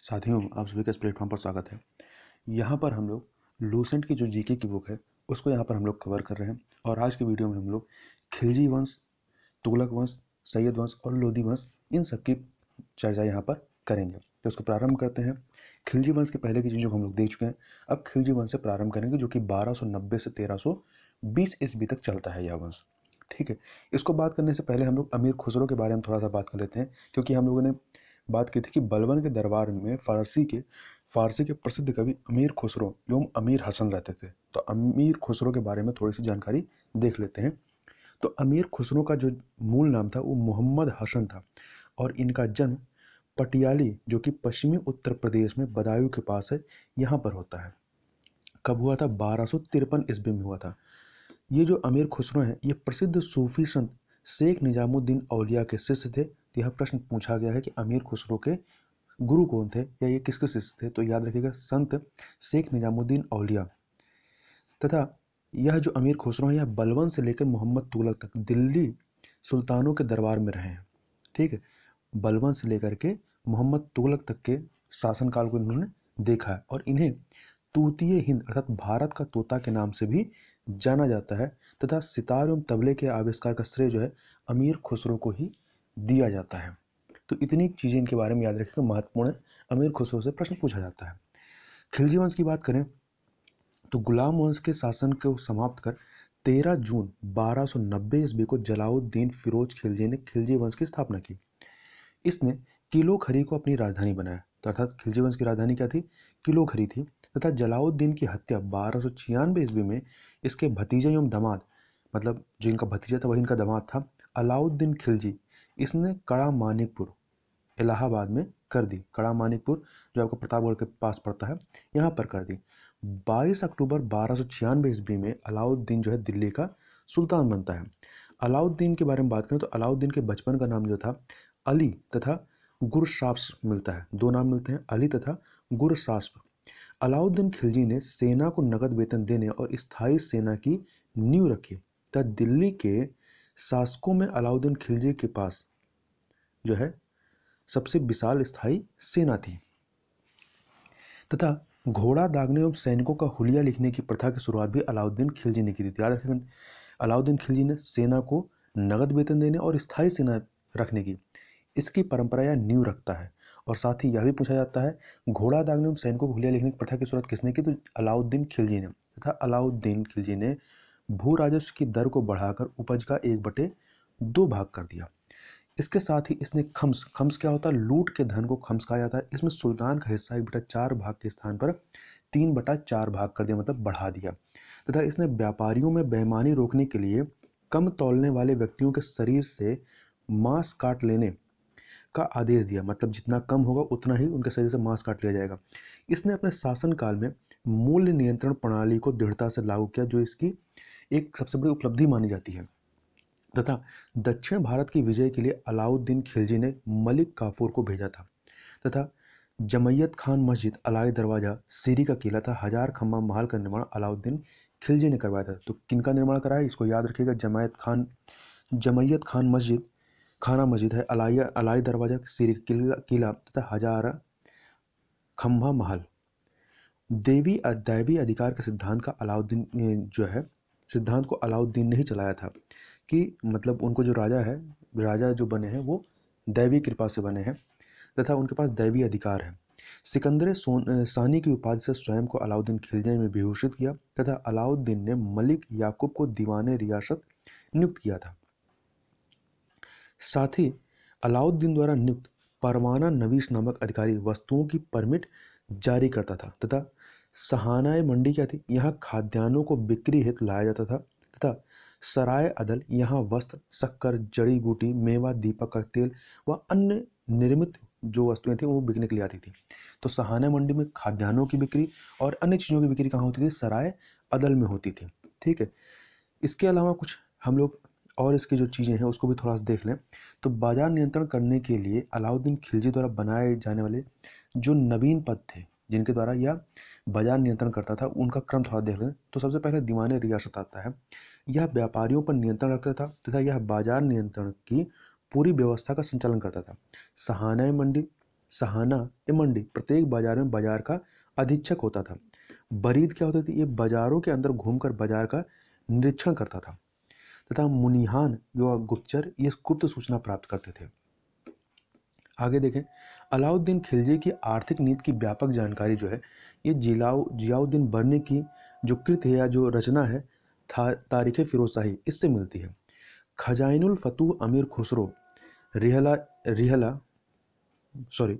साथियों, आप सभी का इस प्लेटफॉर्म पर स्वागत है। यहाँ पर हम लोग लूसेंट की जो जीके की बुक है उसको यहाँ पर हम लोग कवर कर रहे हैं और आज की वीडियो में हम लोग खिलजी वंश, तुगलक वंश, सैयद वंश और लोदी वंश इन सब की चर्चा यहाँ पर करेंगे। तो उसको प्रारंभ करते हैं। खिलजी वंश के पहले की चीज़ों को हम लोग देख चुके हैं। अब खिलजी वंश से प्रारंभ करेंगे जो कि 1290 से 1320 ईस्वी तक चलता है यह वंश। ठीक है, इसको बात करने से पहले हम लोग अमीर खुसरो के बारे में थोड़ा सा बात कर लेते हैं, क्योंकि हम लोगों ने बात की थी कि बलबन के दरबार में फारसी के प्रसिद्ध कवि अमीर खुसरो एवं अमीर हसन रहते थे। तो अमीर खुसरो के बारे में थोड़ी सी जानकारी देख लेते हैं। तो अमीर खुसरो का जो मूल नाम था वो मोहम्मद हसन था और इनका जन्म पटियाली जो कि पश्चिमी उत्तर प्रदेश में बदायूं के पास है यहाँ पर होता है। कब हुआ था? 1253 ईस्वी में हुआ था। ये जो अमीर खुसरो हैं ये प्रसिद्ध सूफी संत शेख निजामुद्दीन औलिया के शिष्य थे। तो यह प्रश्न पूछा गया है कि अमीर खुसरो के गुरु कौन थे या ये किसके शिष्य थे? तो याद रखिएगा, संत शेख निजामुद्दीन औलिया। तथा यह जो अमीर खुसरो है यह बलबन से लेकर मोहम्मद तुगलक तक दिल्ली सुल्तानों के दरबार में रहे हैं। ठीक है, बलबन से लेकर के मोहम्मद तुगलक तक के शासनकाल को इन्होंने देखा है और इन्हें तूतीय हिंद अर्थात भारत का तोता के नाम से भी जाना जाता है। तथा सितार एवं तबले के आविष्कार का श्रेय जो है अमीर खुसरो को ही दिया जाता है। तो इतनी चीज़ें इनके बारे में याद रखिएगा, महत्वपूर्ण है। अमीर खुसरो से प्रश्न पूछा जाता है। खिलजी वंश की बात करें तो गुलाम वंश के शासन को समाप्त कर 13 जून 1290 ईस्वी को जलाउद्दीन फिरोज खिलजी ने खिलजी वंश की स्थापना की। इसने किलो खरी को अपनी राजधानी बनाया। तो अर्थात खिलजी वंश की राजधानी क्या थी? किलो खरी थी। तथा जलाउद्दीन की हत्या 1296 ईस्वी में इसके भतीजे एवं दामाद, मतलब जो इनका भतीजा था वही इनका दामाद था, अलाउद्दीन खिलजी, इसने कड़ा मानिकपुर इलाहाबाद में कर दी। कड़ा मानिकपुर जो आपको प्रतापगढ़ के पास पड़ता है यहाँ पर कर दी। 22 अक्टूबर 1296 ईस्वी में अलाउद्दीन जो है दिल्ली का सुल्तान बनता है। अलाउद्दीन के बारे में बात करें तो अलाउद्दीन के बचपन का नाम जो था अली तथा गुरशास्प मिलता है। दो नाम मिलते हैं, अली तथा गुरशास्प। अलाउद्दीन खिलजी ने सेना को नगद वेतन देने और स्थायी सेना की नींव रखी तथा दिल्ली के शासकों में अलाउद्दीन खिलजी के पास जो है सबसे विशाल स्थायी सेना थी। तथा घोड़ा दागने एवं सैनिकों का हुलिया लिखने की प्रथा की शुरुआत भी अलाउद्दीन खिलजी ने की थी। याद रखें, अलाउद्दीन खिलजी ने सेना को नगद वेतन देने और स्थायी सेना रखने की इसकी परंपरा या नींव रखता है। और साथ ही यह भी पूछा जाता है घोड़ा दागने एवं सैनिकों को हुलिया लिखने की प्रथा की शुरुआत किसने की? तो अलाउद्दीन खिलजी ने। तथा अलाउद्दीन खिलजी ने भू राजस्व की दर को बढ़ाकर उपज का 1/2 भाग कर दिया। इसके साथ ही इसने खम्स क्या होता है? लूट के धन को खम्स कहा जाता है। इसमें सुल्तान का हिस्सा 1/4 भाग के स्थान पर 3/4 भाग कर दिया, मतलब बढ़ा दिया। तथा इसने व्यापारियों में बेईमानी रोकने के लिए कम तौलने वाले व्यक्तियों के शरीर से मांस काट लेने का आदेश दिया, मतलब जितना कम होगा उतना ही उनके शरीर से मांस काट लिया जाएगा। इसने अपने शासनकाल में मूल्य नियंत्रण प्रणाली को दृढ़ता से लागू किया, जो इसकी एक सबसे बड़ी उपलब्धि मानी जाती है। तथा दक्षिण भारत की विजय के लिए अलाउद्दीन खिलजी ने मलिक काफूर को भेजा था। तथा जमैयत खान मस्जिद, अलाई दरवाजा, सीरी का किला था, हजार खम्मा महल का निर्माण अलाउद्दीन खिलजी ने करवाया था। तो किनका निर्माण कराया इसको याद रखिएगा, जमैयत खान मस्जिद, खाना मस्जिद है, अलाई दरवाजा, सीरी किला तथा हजार खम्भा महल। दैवी अधिकार के सिद्धांत का अलाउद्दीन जो है सिद्धांत को अलाउद्दीन ने ही चलाया था कि मतलब उनको जो राजा जो बने हैं वो दैवी कृपा से बने हैं तथा उनके पास दैवी अधिकार है। सिकंदर सानी की उपाधि से स्वयं को अलाउद्दीन खिलजी में विभूषित किया तथा अलाउद्दीन ने मलिक याकूब को दीवाने रियासत नियुक्त किया था। साथ ही अलाउद्दीन द्वारा नियुक्त परवाना नवीस नामक अधिकारी वस्तुओं की परमिट जारी करता था। तथा सहानाए मंडी क्या थी? यहाँ खाद्यान्नों को बिक्री हेतु लाया जाता था। तथा सराय अदल यहाँ वस्त्र, शक्कर, जड़ी बूटी, मेवा, दीपक का तेल व अन्य निर्मित जो वस्तुएं थी वो बिकने के लिए आती थी। तो सहाना मंडी में खाद्यान्नों की बिक्री और अन्य चीज़ों की बिक्री कहाँ होती थी? सराय अदल में होती थी। ठीक है, इसके अलावा कुछ हम लोग और इसकी जो चीज़ें हैं उसको भी थोड़ा सा देख लें। तो बाजार नियंत्रण करने के लिए अलाउद्दीन खिलजी द्वारा बनाए जाने वाले जो नवीन पद थे जिनके द्वारा यह बाजार नियंत्रण करता था उनका क्रम थोड़ा देख लें। तो सबसे पहले दीवाने रियासत आता है। यह व्यापारियों पर नियंत्रण रखता था तथा यह बाजार नियंत्रण की पूरी व्यवस्था का संचालन करता था। सहानाए मंडी सहाना या मंडी, प्रत्येक बाजार में बाजार का अधीक्षक होता था। बरीद क्या होती थी? ये बाजारों के अंदर घूमकर बाजार का निरीक्षण करता था। तथा मुनिहान या गुप्तचर ये गुप्त सूचना प्राप्त करते थे। आगे देखें, अलाउद्दीन खिलजी की आर्थिक नीति की व्यापक जानकारी जो है ये जियाउद्दीन बर्नी की जो कृत है या जो रचना है तारीख फिरोजशाही इससे मिलती है। खजाइनुल फतूह अमीर खुसरो रिहला रिहला सॉरी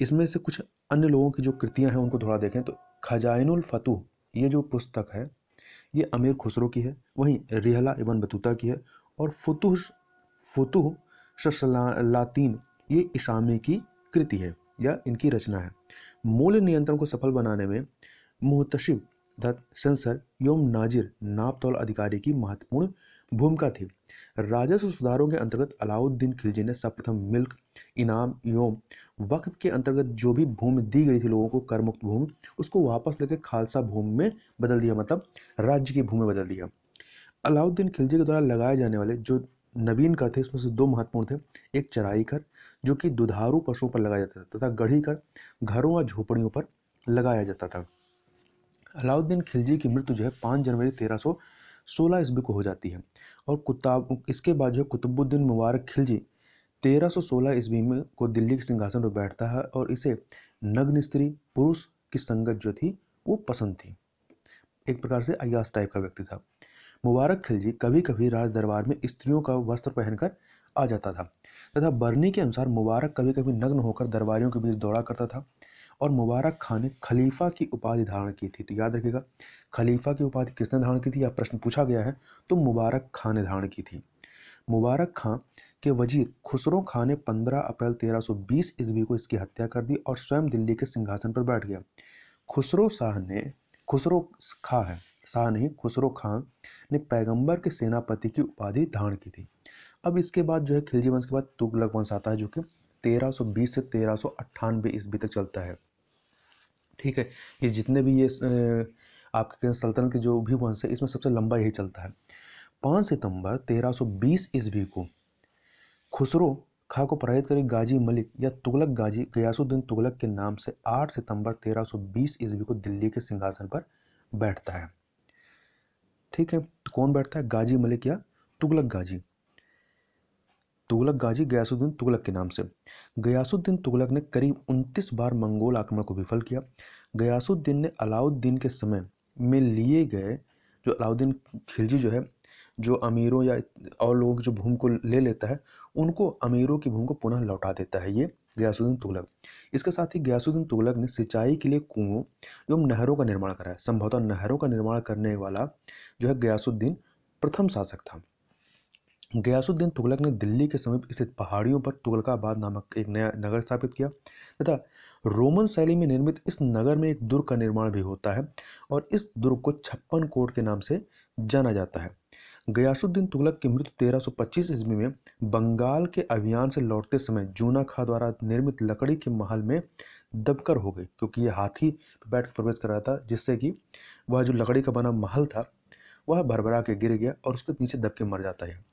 इसमें से कुछ अन्य लोगों की जो कृतियां हैं उनको थोड़ा देखें तो खजाइनुल फतूह ये जो पुस्तक है ये अमीर खुसरो की है, वहीं रिहला इब्न बतूता की है, और फुतुह शसलातीन ये इसामी की कृति है या इनकी रचना है। मूल्य नियंत्रण को सफल बनाने में मुहतशिब सेंसर एवं नाजिर नापतौल अधिकारी की महत्वपूर्ण भूमिका थी। राजस्व सुधारों के अंतर्गत अलाउद्दीन खिलजी ने सर्वप्रथम मिल्क इनाम एवं वक्फ के अंतर्गत जो भी भूमि दी गई थी लोगों को कर मुक्त भूमि उसको वापस लेकर खालसा भूमि में बदल दिया, मतलब राज्य की भूमि में बदल दिया। अलाउद्दीन खिलजी के द्वारा लगाए जाने वाले जो नवीन कर थे इसमें से दो महत्वपूर्ण थे। एक चराई कर जो कि दुधारू पशुओं पर लगाया जाता था तथा गढ़ी कर घरों व झोपड़ियों पर लगाया जाता था। अलाउद्दीन खिलजी की मृत्यु जो है 5 जनवरी 1316 ईस्वी को हो जाती है और इसके बाद जो कुतुबुद्दीन मुबारक खिलजी 1316 ईस्वी में को दिल्ली के सिंहासन पर बैठता है और इसे नग्न स्त्री पुरुष की संगत जो थी वो पसंद थी। एक प्रकार से अय्याश टाइप का व्यक्ति था। मुबारक खिलजी कभी कभी राज दरबार में स्त्रियों का वस्त्र पहनकर आ जाता था तथा बर्नी के अनुसार मुबारक कभी कभी नग्न होकर दरबारियों के बीच दौड़ा करता था और मुबारक खां ने खलीफा की उपाधि धारण की थी। तो याद रखिएगा, खलीफा की उपाधि किसने धारण की थी, यह प्रश्न पूछा गया है, तो मुबारक खां ने धारण की थी। मुबारक खां के वजीर खुसरो खां ने 15 अप्रैल 1320 ईस्वी को इसकी हत्या कर दी और स्वयं दिल्ली के सिंहासन पर बैठ गया। खुसरो खां ने पैगंबर के सेनापति की उपाधि धारण की थी। अब इसके बाद जो है खिलजी वंश के बाद तुगलक वंश आता है जो कि 1320 से 1398 ईस्वी तक चलता है। ठीक है, ये जितने भी ये आपके सल्तनत के जो भी वंश है इसमें सबसे लंबा यही चलता है। 5 सितंबर 1320 ईस्वी को खुसरो खां को पराजित करके गाजी मलिक या तुगलक गाजी गयासुद्दीन तुगलक के नाम से 8 सितंबर 1320 ईस्वी को दिल्ली के सिंहासन पर बैठता है। ठीक है, तो कौन बैठता है? गाजी मलिक या तुगलक गाजी गयासुद्दीन तुगलक के नाम से। गयासुद्दीन तुगलक ने करीब 29 बार मंगोल आक्रमण को विफल किया। गयासुद्दीन ने अलाउद्दीन के समय में लिए गए जो अलाउद्दीन खिलजी जो है जो अमीरों या और लोग जो भूमि को ले लेता है उनको अमीरों की भूमि को पुनः लौटा देता है ये गयासुद्दीन तुगलक। इसके साथ ही गयासुद्दीन तुगलक ने सिंचाई के लिए कुओं एवं नहरों का निर्माण कराया। संभवतः नहरों का निर्माण करने वाला जो है गयासुद्दीन प्रथम शासक था। गयासुद्दीन तुगलक ने दिल्ली के समीप स्थित पहाड़ियों पर तुगलकाबाद नामक एक नया नगर स्थापित किया तथा रोमन शैली में निर्मित इस नगर में एक दुर्ग का निर्माण भी होता है और इस दुर्ग को 56 कोट के नाम से जाना जाता है। गयासुद्दीन तुगलक की मृत्यु 1325 ईस्वी में बंगाल के अभियान से लौटते समय जूना खां द्वारा निर्मित लकड़ी के महल में दबकर हो गई, क्योंकि यह हाथी पर बैठ प्रवेश कर रहा था जिससे कि वह जो लकड़ी का बना महल था वह भरभरा के गिर गया और उसके नीचे दब के मर जाता है।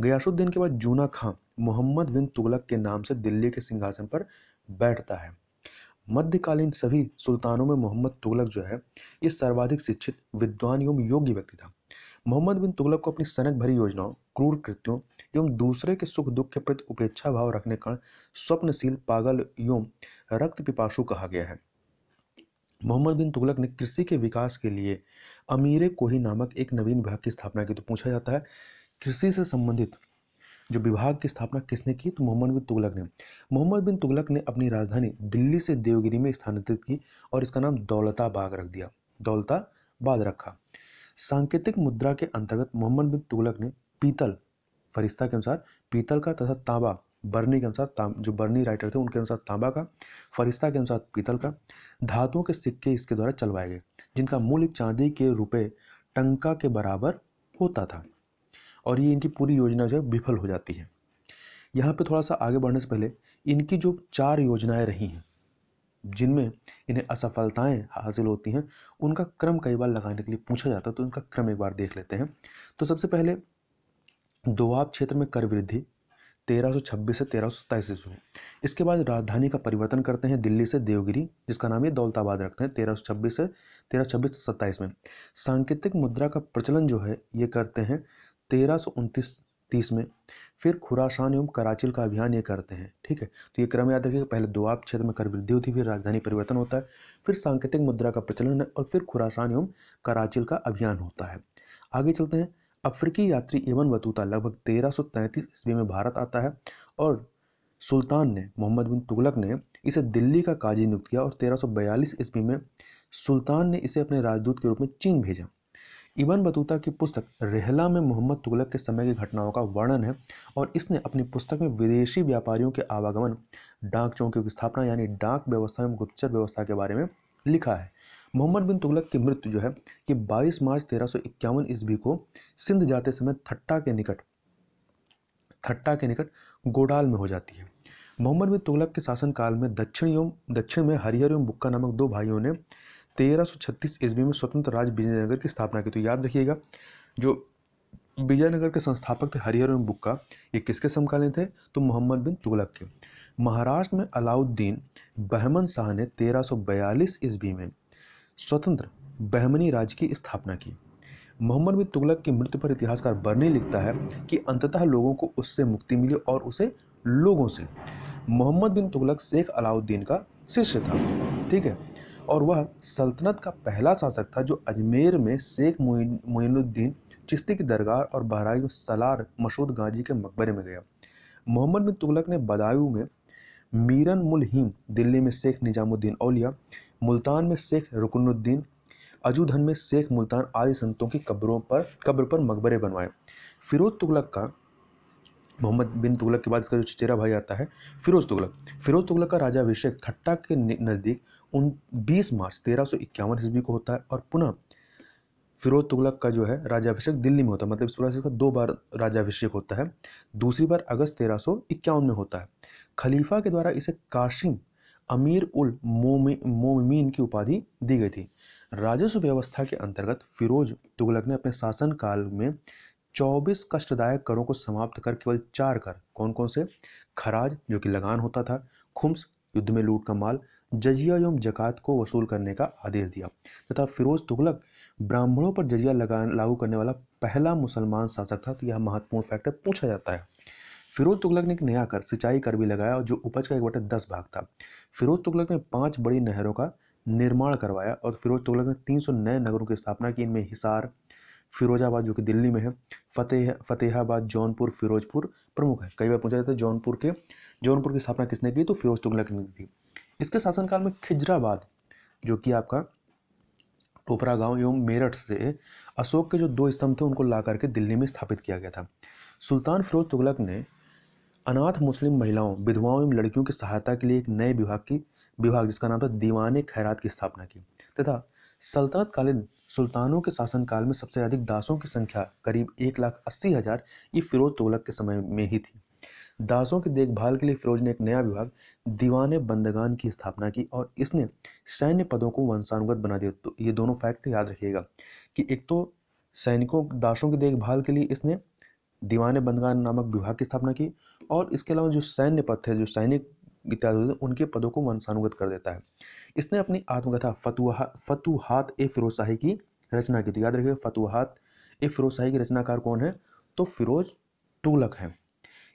गयासुद्दीन के बाद जूना खां मोहम्मद बिन तुगलक के नाम से दिल्ली के सिंहासन पर बैठता है। मध्यकालीन सभी सुल्तानों में मोहम्मद तुगलक जो है ये सर्वाधिक शिक्षित विद्वान एवं योग्य व्यक्ति था। मोहम्मद बिन तुगलक को अपनी सनक भरी योजनाओं, क्रूर कृत्यों एवं दूसरे के सुख दुख के प्रति उपेक्षा भाव रखने का स्वप्नशील, पागल एवं रक्त पिपासु कहा गया है। मोहम्मद बिन तुगलक ने कृषि के विकास के लिए अमीर कोही नामक एक नवीन विभाग की स्थापना की। तो पूछा जाता है कृषि से संबंधित जो विभाग की स्थापना किसने की? तो मोहम्मद बिन तुगलक ने। मोहम्मद बिन तुगलक ने अपनी राजधानी दिल्ली से देवगिरी में स्थानांतरित की और इसका नाम दौलताबाद रख दिया, दौलताबाद रखा। सांकेतिक मुद्रा के अंतर्गत मोहम्मद बिन तुगलक ने पीतल, फरिश्ता के अनुसार पीतल का तथा तांबा, बर्नी के अनुसार जो बर्नी राइटर थे उनके अनुसार तांबा का, फरिश्ता के अनुसार पीतल का, धातुओं के सिक्के इसके द्वारा चलवाए गए जिनका मूल्य चांदी के रुपए टंका के बराबर होता था और ये इनकी पूरी योजना जो है विफल हो जाती है। यहाँ पे थोड़ा सा आगे बढ़ने से पहले इनकी जो 4 योजनाएं रही हैं जिनमें इन्हें असफलताएं हासिल होती हैं उनका क्रम कई बार लगाने के लिए पूछा जाता है, तो उनका क्रम एक बार देख लेते हैं। तो सबसे पहले दोआब क्षेत्र में कर वृद्धि, 1326 से 1327 ईस्वी में। इसके बाद राजधानी का परिवर्तन करते हैं दिल्ली से देवगिरी, जिसका नाम ये दौलताबाद रखते हैं 1326 से 27 में। सांकेतिक मुद्रा का प्रचलन जो है ये करते हैं 1329-30 में। फिर खुरासान एवं कराचिल का अभियान ये करते हैं। ठीक है, तो ये क्रम याद रखिएगा, पहले दोआब क्षेत्र में कर वृद्धि होती है, फिर राजधानी परिवर्तन होता है, फिर सांकेतिक मुद्रा का प्रचलन है, और फिर खुरासान एवं कराचिल का अभियान होता है। आगे चलते हैं। अफ्रीकी यात्री इब्न बतूता लगभग 1333 ईस्वी में भारत आता है और सुल्तान ने मोहम्मद बिन तुगलक ने इसे दिल्ली का काजी नियुक्त किया और 1342 ईस्वी में सुल्तान ने इसे अपने राजदूत के रूप में चीन भेजा। इब्न बतूता की पुस्तक रेहला में मोहम्मद तुगलक के समय की घटनाओं का वर्णन है और इसने अपनी पुस्तक में विदेशी व्यापारियों के आवागमन, डाक चौकियों की स्थापना यानी डाक व्यवस्था एवं गुप्तचर व्यवस्था के बारे में लिखा है। मोहम्मद बिन तुगलक की मृत्यु जो है कि 22 मार्च 1351 ईस्वी को सिंध जाते समय थट्टा के निकट गोडाल में हो जाती है। मोहम्मद बिन तुगलक के शासनकाल में दक्षिण में हरिहर एवं बुक्का नामक दो भाइयों ने 1336 ईस्वी में स्वतंत्र राज्य विजयनगर की स्थापना की। तो याद रखिएगा, जो विजयनगर के संस्थापक थे हरिहर एवं बुक्का, ये किसके समकालीन थे? तो मोहम्मद बिन तुगलक के। महाराष्ट्र में अलाउद्दीन बहमन शाह ने 1342 ईस्वी में स्वतंत्र बहमनी राज्य की स्थापना की। मोहम्मद बिन तुगलक की मृत्यु पर इतिहासकार बर्नी लिखता है कि अंततः लोगों को उससे मुक्ति मिली और उसे लोगों से। मोहम्मद बिन तुगलक शेख अलाउद्दीन का शिष्य था। ठीक है, और वह सल्तनत का पहला शासक था जो अजमेर में शेख मोइनुद्दीन चिश्ती की दरगाह और बहराइच में सलार मसूद गाजी के मकबरे में गया। मोहम्मद बिन तुगलक ने बदायूं में मीरन मुलहिम, दिल्ली में शेख निजामुद्दीन औलिया, मुल्तान में शेख रुकनुद्दीन, अजूधन में शेख मुल्तान आदि संतों की कब्र पर मकबरे बनवाए। फिरोज तुगलक का, मोहम्मद बिन तुगलक के बाद इसका जो चचेरा भाई आता है फिरोज तुगलक का राजाभिषेक थट्टा के नज़दीक 20 मार्च 1351 ईस्वी को होता है और पुनः फिरोज तुगलक का जो है राजाभिषेक दिल्ली में होता है। मतलब इस प्रकार से इसका 2 बार राजाभिषेक होता है। दूसरी बार अगस्त 1351 में होता है। खलीफा के द्वारा इसे कासिम अमीर उल मोमिनीन की उपाधि दी गई थी। राजस्व व्यवस्था के अंतर्गत फिरोज तुगलक ने अपने शासनकाल में 24 कष्टदायक करों को समाप्त कर केवल 4 कर, कौन कौन से? खराज जो कि लगान होता था, खुम्स युद्ध में लूट का माल, जजिया एवं जकात को वसूल करने का आदेश दिया तथा फिरोज तुगलक ब्राह्मणों पर जजिया लागू करने वाला पहला मुसलमान शासक था। तो यह महत्वपूर्ण फैक्टर पूछा जाता है। फिरोज तुगलक ने एक नया कर, सिंचाई कर भी लगाया और जो उपज का 1/10 भाग था। फिरोज तुगलक ने 5 बड़ी नहरों का निर्माण करवाया और फिरोज तुगलक ने 300 नए नगरों की स्थापना की। इनमें हिसार, फिरोजाबाद जो कि दिल्ली में है, फतेहाबाद, जौनपुर, फिरोजपुर प्रमुख है। कई बार पूछा जाता है जौनपुर की स्थापना किसने की? तो फिरोज तुगलक ने की थी। इसके शासनकाल में खिजराबाद जो कि आपका टोपरा गांव एवं मेरठ से अशोक के जो 2 स्तंभ थे उनको ला करके दिल्ली में स्थापित किया गया था। सुल्तान फिरोज तुगलक ने अनाथ मुस्लिम महिलाओं, विधवाओं एवं लड़कियों की सहायता के लिए एक नए विभाग जिसका नाम था दीवाने खैरात की स्थापना की तथा सल्तनतकालीन सुल्तानों के शासनकाल में सबसे अधिक दासों की संख्या करीब 1,80,000 ये फिरोज तुगलक के समय में ही थी। दासों की देखभाल के लिए फिरोज ने एक नया विभाग दीवाने बंदगान की स्थापना की और इसने सैन्य पदों को वंशानुगत बना दिया। तो ये दोनों फैक्ट याद रखिएगा कि एक तो सैनिकों, दासों की देखभाल के लिए इसने दीवाने बंदगान नामक विभाग की स्थापना की और इसके अलावा जो सैन्य पद थे, जो सैनिक इत्यादि होते उनके पदों को वंशानुगत कर देता है। इसने अपनी आत्मकथा फतुहात ए फिरोजशाही की रचना की। तो याद रखिएगा फतुहात ए फिरोजशाही के रचनाकार कौन है? तो फिरोज तुगलक है।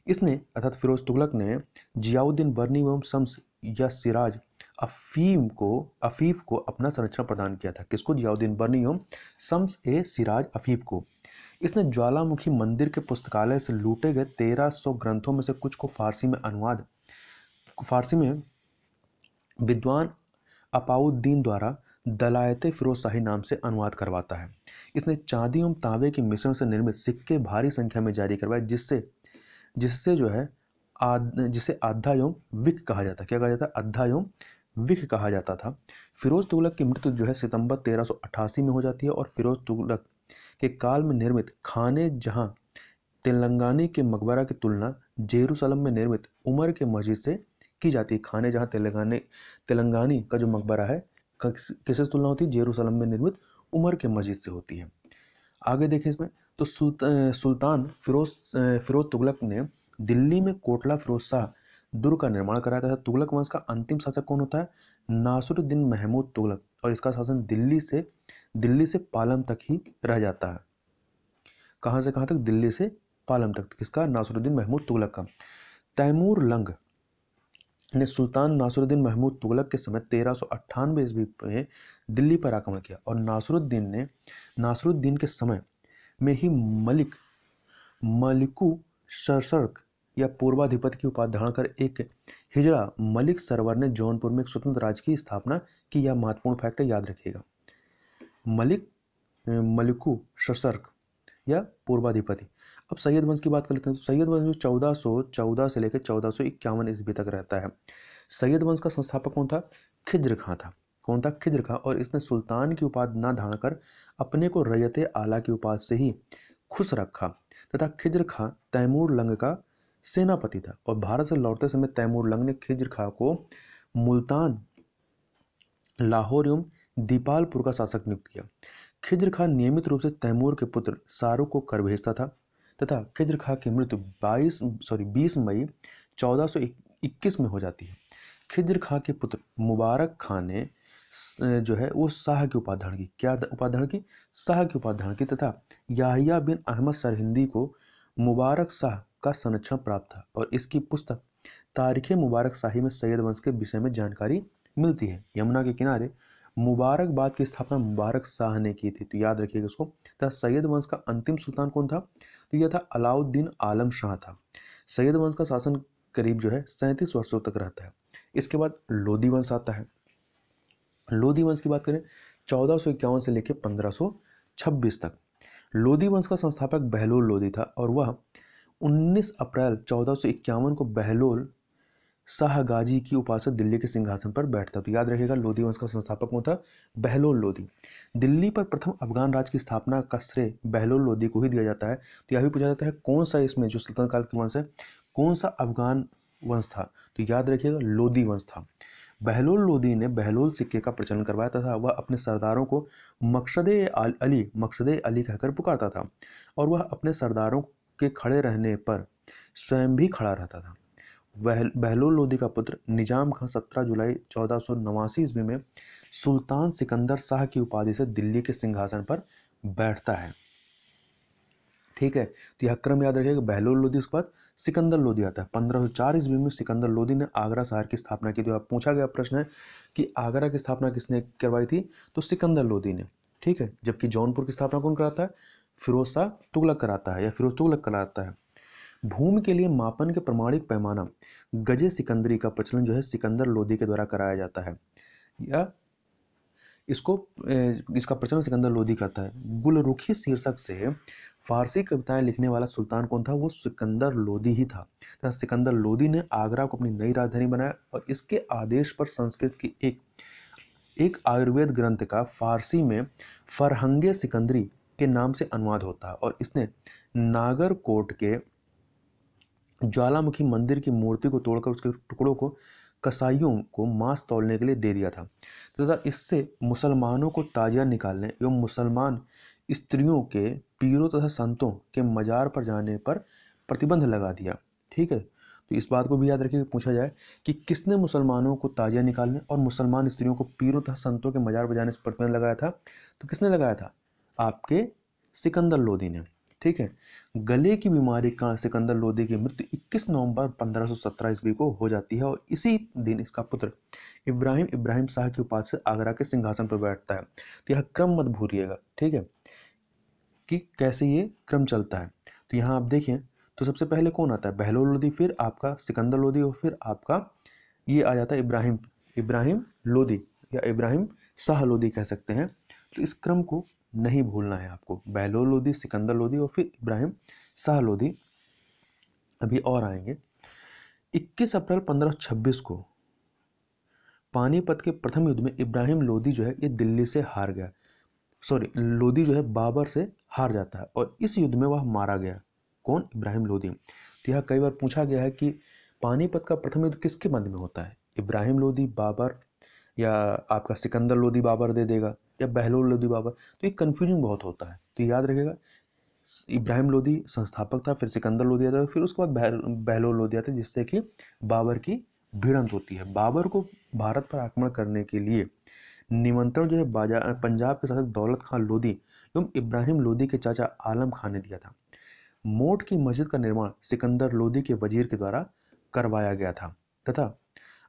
इसने अर्थात फिरोज तुगलक ने जियाउद्दीन बर्नी एवं शम्स या सिराज अफीफ को अपना संरक्षण प्रदान किया था। किसको? जियाउद्दीन बर्नी एवं शम्स ए सिराज अफीफ को। इसने ज्वालामुखी मंदिर के पुस्तकालय से लूटे गए 1300 ग्रंथों में से कुछ को फारसी में विद्वान अपाउद्दीन द्वारा दलायते फिरोजशाही नाम से अनुवाद करवाता है। इसने चांदी एवं तांबे के मिश्रण से निर्मित सिक्के भारी संख्या में जारी करवाए जिससे जो है जिसे आधा एवं विक कहा जाता। क्या कहा जाता? आधा एवं विक कहा जाता था। फिरोज तुगलक की मृत्यु जो है सितंबर 1388 में हो जाती है और फिरोज तुगलक के काल में निर्मित खाने जहां तेलंगानी के मकबरा की तुलना जेरूसलम में निर्मित उमर के मस्जिद से की जाती है। खाने जहां तेलंगानी का जो मकबरा है किससे तुलना होती है? जेरूसलम में निर्मित उमर के मस्जिद से होती है। आगे देखें इसमें तो सुल्तान फिरोज तुगलक ने दिल्ली में कोटला फिरोज शाह दुर्ग का निर्माण कराया था। तुगलक वंश का अंतिम शासक कौन होता है? नासिरुद्दीन महमूद तुगलक, और इसका शासन दिल्ली से पालम तक ही रह जाता है। कहां से कहां तक? दिल्ली से पालम तक। किसका? नासिरुद्दीन महमूद तुगलक का। तैमूर लंग ने सुल्तान नासिरुद्दीन महमूद तुगलक के समय 1398 ईस्वी में दिल्ली पर आक्रमण किया, और नासिरुद्दीन के समय में ही मलिकु सर्सक या पूर्वाधिपति की उपाधि धारण कर एक हिजड़ा मलिक सरवर ने जौनपुर में एक स्वतंत्र राज्य की स्थापना की। यह महत्वपूर्ण फैक्ट है, याद रखिएगा। मलिकु सर्सक या पूर्वाधिपति। अब सैयद वंश की बात कर लेते हैं। तो सैयद वंश 1414 से लेकर 1451 ईस्वी तक रहता है। सैयद वंश का संस्थापक कौन था? खिज्र खां था। कौन था? खिज्र खां। और इसने सुल्तान की उपाधि न धारण कर अपने को रयते आला की उपाधि से ही खुश रखा, तथा खिज्र खां तैमूर लंग का सेनापति था। और भारत से लौटते समय तैमूर लंग ने खिज्र खां को मुल्तान, लाहौर एवं दीपालपुर का शासक नियुक्त किया। खिज्र खां नियमित रूप से तैमूर के पुत्र शाहरुख को कर भेजता था, तथा खिज्र खां की मृत्यु 20 मई 1421 में हो जाती है। खिज्र खां के पुत्र मुबारक खां ने जो है वो शाह की उपाधि धारण की। क्या उपाधि धारण की? शाह की उपाधि धारण की, तथा याहिया बिन अहमद सरहिंदी को मुबारक शाह का संरक्षण प्राप्त था। और इसकी पुस्तक तारीख मुबारक शाही में सैयद वंश के विषय में जानकारी मिलती है। यमुना के किनारे मुबारकबाद की स्थापना मुबारक शाह ने की थी, तो याद रखिएगा इसको। तथा सैयद वंश का अंतिम सुल्तान कौन था? तो यह था अलाउद्दीन आलम शाह था। सैयद वंश का शासन करीब जो है 37 वर्षों तक रहता है। इसके बाद लोधी वंश आता है। लोधी वंश की बात करें 1451 से लेकर 1526 तक। लोधी वंश का संस्थापक बहलोल लोधी था, और वह 19 अप्रैल 1451 को बहलोल शाह गाजी की उपाधि से दिल्ली के सिंहासन पर बैठता। तो याद रखिएगा लोधी वंश का संस्थापक कौन था? बहलोल लोधी। दिल्ली पर प्रथम अफगान राज की स्थापना का श्रेय बहलोल लोधी को ही दिया जाता है। तो यह भी पूछा जाता है कौन सा इसमें जो सल्तनत काल की वंश है कौन सा अफगान वंश था? तो याद रखिएगा लोधी वंश था। बहलोल लोधी ने बहलोल सिक्के का प्रचलन करवाया तथा वह अपने सरदारों को मकसदे अली कहकर पुकारता था, और वह अपने सरदारों के खड़े रहने पर स्वयं भी खड़ा रहता था। बहलोल लोधी का पुत्र निजाम खां 17 जुलाई 1489 ईस्वी में सुल्तान सिकंदर शाह की उपाधि से दिल्ली के सिंहासन पर बैठता है। ठीक है, तो यह क्रम याद रखिएगा। बहलोल लोधी, उसके बाद सिकंदर लोधी आता है। 1504 ईस्वी में सिकंदर लोधी ने आगरा शहर की स्थापना की। तो पूछा गया प्रश्न है कि आगरा की स्थापना किसने करवाई थी? तो सिकंदर लोधी ने। ठीक है, जबकि जौनपुर की स्थापना कौन कराता है? फिरोज शाह तुगलक कराता है, या फिरोज तुगलक कराता है। भूमि के लिए मापन के प्रमाणिक पैमाना गजे सिकंदरी का प्रचलन जो है सिकंदर लोधी के द्वारा कराया जाता है, या इसका प्रचलन सिकंदर लोधी करता है। गुलरुखी शीर्षक से फारसी कविताएं लिखने वाला सुल्तान कौन था? वो सिकंदर लोधी ही था। सिकंदर लोधी ने आगरा को अपनी नई राजधानी बनाया, और इसके आदेश पर संस्कृत की एक आयुर्वेद ग्रंथ का फारसी में फरहंगे सिकंदरी के नाम से अनुवाद होता है, और इसने नागरकोट के ज्वालामुखी मंदिर की मूर्ति को तोड़कर उसके टुकड़ों को कसाईयों को मांस तौलने के लिए दे दिया था, तथा इससे मुसलमानों को ताजिया निकालने एवं मुसलमान स्त्रियों के पीरों तथा संतों के मजार पर जाने पर प्रतिबंध लगा दिया। ठीक है, तो इस बात को भी याद रखिए, पूछा जाए कि किसने मुसलमानों को ताजिया निकालने और मुसलमान स्त्रियों को पीरों तथा संतों के मजार पर जाने से प्रतिबंध लगाया था? तो किसने लगाया था? आपके सिकंदर लोधी ने। ठीक है, गले की बीमारी का सिकंदर लोधी की मृत्यु 21 नवंबर 1517 ईस्वी को हो जाती है, और इसी दिन इसका पुत्र इब्राहिम शाह की उपाधि से आगरा के सिंहासन पर बैठता है। तो यह क्रम मत भूलिएगा, ठीक है, कि कैसे ये क्रम चलता है। तो यहाँ आप देखें तो सबसे पहले कौन आता है? बहलोल लोधी, फिर आपका सिकंदर लोधी, और फिर आपका ये आ जाता है इब्राहिम लोधी, या इब्राहिम शाह लोधी कह सकते हैं। तो इस क्रम को नहीं भूलना है आपको। बहलोल लोधी, सिकंदर लोधी, और फिर इब्राहिम शाह लोधी अभी और आएंगे। 21 अप्रैल 1526 को पानीपत के प्रथम युद्ध में इब्राहिम लोधी जो है ये दिल्ली से हार गया। लोधी जो है बाबर से हार जाता है, और इस युद्ध में वह मारा गया। कौन? इब्राहिम लोधी। तो यह कई बार पूछा गया है कि पानीपत का प्रथम युद्ध किसके मध्य में होता है? इब्राहिम लोधी बाबर, या आपका सिकंदर लोधी बाबर दे देगा, या बहलोल लोधी बाबर। तो ये कन्फ्यूजन बहुत होता है, तो याद रखिएगा इब्राहिम लोदी संस्थापक था, फिर सिकंदर लोदी था, फिर उसके बाद बहलोल लोदी थे, जिससे कि बाबर की भिड़ंत होती है। बाबर को भारत पर आक्रमण करने के लिए निमंत्रण जो है पंजाब के शासक दौलत खान लोदी एवं इब्राहिम लोदी के चाचा आलम खान ने दिया था। मोट की मस्जिद का निर्माण सिकंदर लोदी के वजीर के द्वारा करवाया गया था। तथा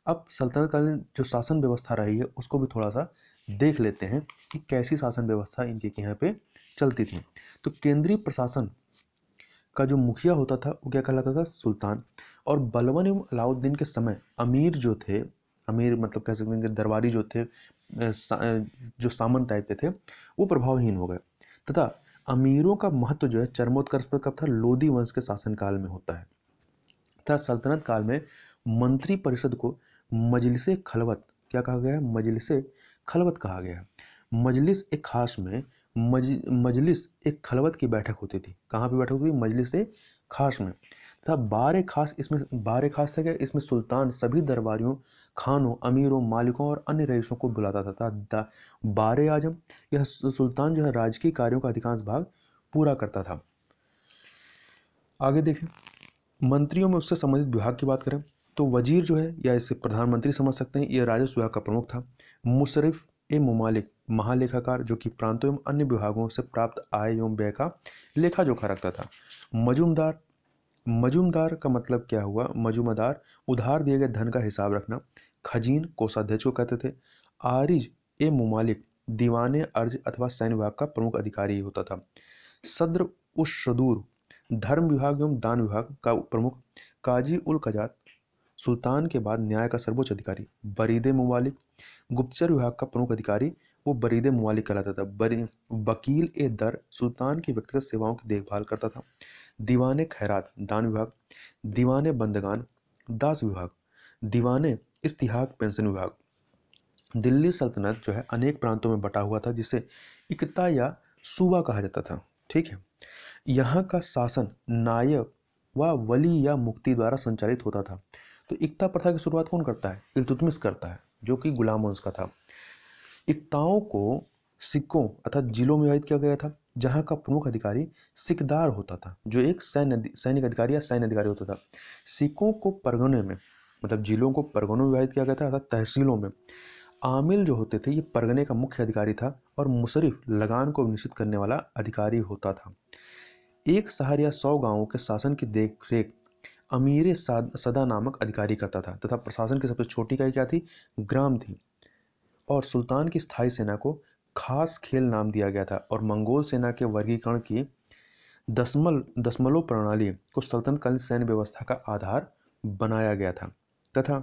अब सल्तनत कालीन जो शासन व्यवस्था रही है उसको भी थोड़ा सा देख लेते हैं कि कैसी शासन व्यवस्था इनके यहाँ पे चलती थी। तो केंद्रीय प्रशासन का जो मुखिया होता था वो क्या कहलाता था? सुल्तान। और बलबन एवं अलाउद्दीन के समय अमीर जो थे, अमीर मतलब कह सकते हैं कि दरबारी जो थे, जो सामन टाइप के थे, वो प्रभावहीन हो गए। तथा अमीरों का महत्व जो है चरमोत्कर्ष पर कब था? लोदी वंश के शासनकाल में होता है। तथा सल्तनत काल में मंत्री परिषद को मजलिस खलवत क्या कहा गया है? मजलिस खलवत कहा गया है। मजलिस एक खास में मजलिस एक खलवत की बैठक होती थी। कहाँ पे बैठक होती थी? मजलिस खास में। तथा बार खास, इसमें बार खास था क्या? इसमें सुल्तान सभी दरबारियों, खानों, अमीरों, मालिकों और अन्य रईसों को बुलाता था। बार आजम, यह सुल्तान जो है राजकीय कार्यों का अधिकांश भाग पूरा करता था। आगे देखें, मंत्रियों में उससे संबंधित विभाग की बात करें तो वजीर जो है, या इसे प्रधानमंत्री समझ सकते हैं, यह राजस्व विभाग का प्रमुख था। मुशर्रिफ ए मुमालिक, महालेखाकार, जो कि प्रांतों एवं अन्य विभागों से प्राप्त आय एवं व्यय का लेखा जोखा रखता था। मजूमदार, मजूमदार का मतलब क्या हुआ? मजूमदार, उधार दिए गए धन का हिसाब रखना। खजीन, कोषाध्यक्ष को कहते थे। आरिज ए मुमालिक, दीवाने अर्ज अथवा सैन्य विभाग का प्रमुख अधिकारी होता था। सद्र उस सदूर, धर्म विभाग एवं दान विभाग का प्रमुख। काजी उल कजात, सुल्तान के बाद न्याय का सर्वोच्च अधिकारी। बरीदे मुमालिक, गुप्तचर विभाग का प्रमुख अधिकारी, वो बरीदे मुमालिक कहलाता था। वकील ए दर, सुल्तान की व्यक्तिगत सेवाओं की देखभाल करता था। दीवाने खैरात, दान विभाग। दीवाने बंदगान, दास विभाग। दीवाने इस्तिहाक, पेंशन विभाग। दिल्ली सल्तनत जो है अनेक प्रांतों में बटा हुआ था, जिसे इकता या सूबा कहा जाता था। ठीक है, यहाँ का शासन नायब व वली या मुफ्ती द्वारा संचालित होता था। तो इक्ता प्रथा की शुरुआत कौन करता है? इल्तुतमिश करता है, जो कि गुलाम वंश का था। इक्ताओं को सिक्कों अर्थात जिलों में विभाजित किया गया था, जहाँ का प्रमुख अधिकारी सिकदार होता था, जो एक सैनिक अधिकारी या सैन्य अधिकारी होता था। सिक्कों को परगने में, मतलब जिलों को परगनों में विभाजित किया गया था, अर्थात तहसीलों में। आमिल जो होते थे, ये परगने का मुख्य अधिकारी था, और मुशर्रिफ लगान को निश्चित करने वाला अधिकारी होता था। एक शहर या 100 गांवों के शासन की देखरेख अमीर सदा नामक अधिकारी करता था। तथा प्रशासन की सबसे छोटी इकाई क्या थी? ग्राम थी। और सुल्तान की स्थायी सेना को खास खेल नाम दिया गया था, और मंगोल सेना के वर्गीकरण की दशमलव प्रणाली को सल्तनतकालीन सैन्य व्यवस्था का आधार बनाया गया था। तथा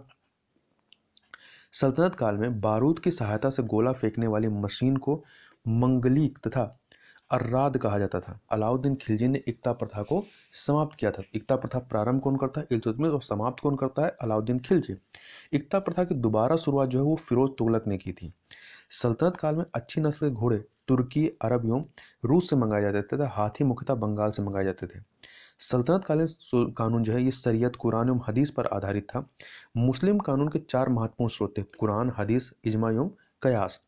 सल्तनत काल में बारूद की सहायता से गोला फेंकने वाली मशीन को मंगलीक तथा अर्राद कहा जाता था। अलाउद्दीन खिलजी ने इक्ता प्रथा को समाप्त किया था। इक्ता प्रथा प्रारंभ कौन करता है? इल्तुतमिश। और समाप्त कौन करता है? अलाउद्दीन खिलजी। इक्ता प्रथा की दोबारा शुरुआत जो है वो फिरोज तुगलक ने की थी। सल्तनत काल में अच्छी नस्ल के घोड़े तुर्की, अरब एवं रूस से मंगाए जाते थे तथा हाथी मुख्यतः बंगाल से मंगाए जाते थे। सल्तनत कालीन कानून जो है ये शरीयत, कुरान एवं हदीस पर आधारित था। मुस्लिम कानून के 4 महत्वपूर्ण स्रोत थे: कुरान, हदीस, इजमा एवं कयास।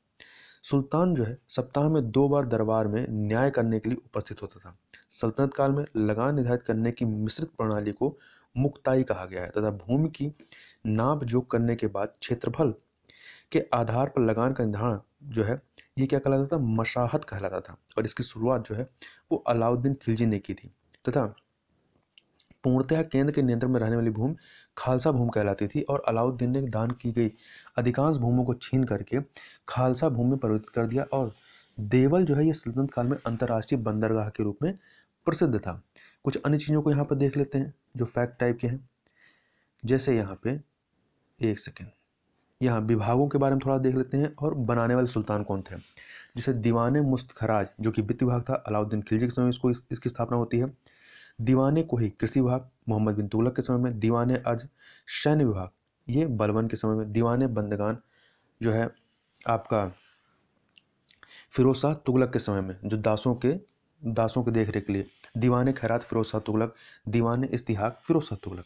सुल्तान जो है सप्ताह में 2 बार दरबार में न्याय करने के लिए उपस्थित होता था। सल्तनत काल में लगान निर्धारित करने की मिश्रित प्रणाली को मुक्ताई कहा गया है तथा भूमि की नाप जोख करने के बाद क्षेत्रफल के आधार पर लगान का निर्धारण जो है ये क्या कहलाता था? मशाहत कहलाता था। और इसकी शुरुआत जो है वो अलाउद्दीन खिलजी ने की थी। तथा पूर्णतः केंद्र के नियंत्रण में रहने वाली भूमि खालसा भूमि कहलाती थी, और अलाउद्दीन ने दान की गई अधिकांश भूमि को छीन करके खालसा भूमि में परिवर्तित कर दिया। और देवल जो है ये सल्तनत काल में अंतर्राष्ट्रीय बंदरगाह के रूप में प्रसिद्ध था। कुछ अन्य चीज़ों को यहाँ पर देख लेते हैं जो फैक्ट टाइप के हैं। जैसे यहाँ पे एक सेकेंड, यहाँ विभागों के बारे में थोड़ा देख लेते हैं और बनाने वाले सुल्तान कौन थे। जैसे दीवाने मुस्तखराज जो कि वित्त विभाग था, अलाउद्दीन खिलजी के समय में इसकी स्थापना होती है। दीवाने कोही कृषि विभाग, मोहम्मद बिन तुगलक के समय में। दीवाने अर्ज सैन्य विभाग, ये बलबन के समय में। दीवाने बंदगान जो है आपका फिरोज शाह तुगलक के समय में, जो दासों के देख रेख के लिए। दीवाने खैरात फिरोज शाह तुगलक। दीवाने इस्तिहाक फिरोज शाह तुगलक।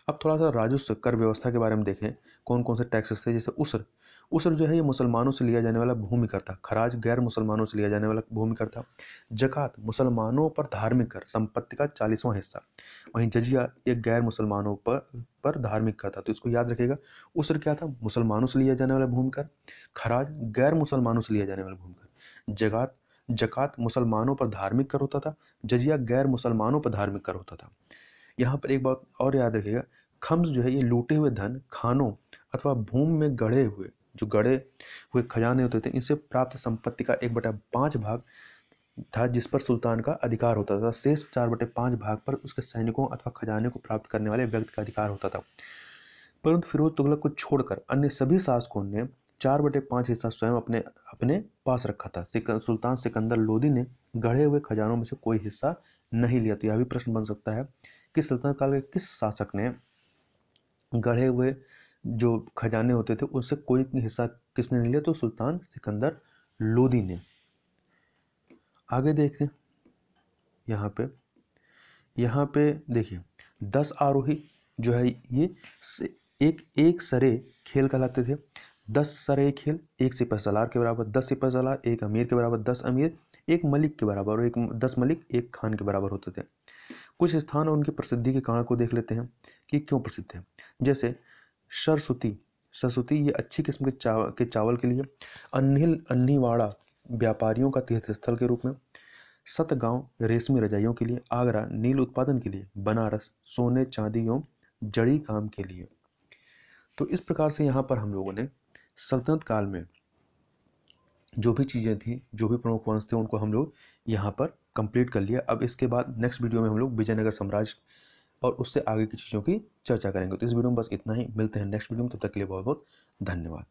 अब थोड़ा सा राजस्व कर व्यवस्था के बारे में देखें, कौन कौन से टैक्सेस थे। जैसे उसर, उसर जो है ये मुसलमानों से लिया जाने वाला भूमि कर था। खराज गैर मुसलमानों से लिया जाने वाला भूमि कर था। जकात मुसलमानों पर धार्मिक कर, संपत्ति का 40वां हिस्सा। वहीं जजिया ये गैर मुसलमानों पर धार्मिक कर था, तो इसको याद रखिएगा। उसर क्या था? मुसलमानों से लिया जाने वाला भूमि कर। खराज गैर मुसलमानों से लिया जाने वाला भूमि कर। जकात मुसलमानों पर धार्मिक कर होता था। जजिया गैर मुसलमानों पर धार्मिक कर होता था। यहाँ पर एक बात और याद रखिएगा, खम्स जो है ये लूटे हुए धन, खानों अथवा भूमि में गढ़े हुए खजाने होते थे, इनसे प्राप्त संपत्ति का 1/5 भाग था जिस पर सुल्तान का अधिकार होता था। शेष 4/5 भाग पर उसके सैनिकों अथवा खजाने को प्राप्त करने वाले व्यक्ति का अधिकार होता था। परंतु फिरोज तुगलक को छोड़कर अन्य सभी शासकों ने 4/5 हिस्सा स्वयं अपने अपने पास रखा था। सुल्तान सिकंदर लोदी ने गढ़े हुए खजानों में से कोई हिस्सा नहीं लिया। तो यह भी प्रश्न बन सकता है कि सल्तनत काल के किस शासक ने गढ़े हुए जो खजाने होते थे उससे कोई हिस्सा किसने नहीं लिया? तो सुल्तान सिकंदर लोदी ने। आगे देखते हैं। यहाँ पे देखिए 10 आरोही जो है ये एक सरे खेल कहलाते थे। 10 सरे खेल, 1 सिपह सलार के बराबर 10 सिपह सलार, 1 अमीर के बराबर 10 अमीर, 1 मलिक के बराबर और 10 मलिक 1 खान के बराबर होते थे। कुछ स्थान और उनकी प्रसिद्धि के कारण को देख लेते हैं कि क्यों प्रसिद्ध है। जैसे सरस्वती ये अच्छी किस्म के चावल के लिए। अन्नीवाड़ा व्यापारियों का तीर्थ स्थल के रूप में। सतगांव रेशमी रजाइयों के लिए। आगरा नील उत्पादन के लिए। बनारस सोने चांदी एवं जड़ी काम के लिए। तो इस प्रकार से यहाँ पर हम लोगों ने सल्तनत काल में जो भी चीज़ें थी, जो भी प्रमुख वंश थे, उनको हम लोग यहाँ पर कंप्लीट कर लिया। अब इसके बाद नेक्स्ट वीडियो में हम लोग विजयनगर साम्राज्य और उससे आगे की चीज़ों की चर्चा करेंगे। तो इस वीडियो में बस इतना ही। मिलते हैं नेक्स्ट वीडियो में, तब तक के लिए बहुत बहुत धन्यवाद।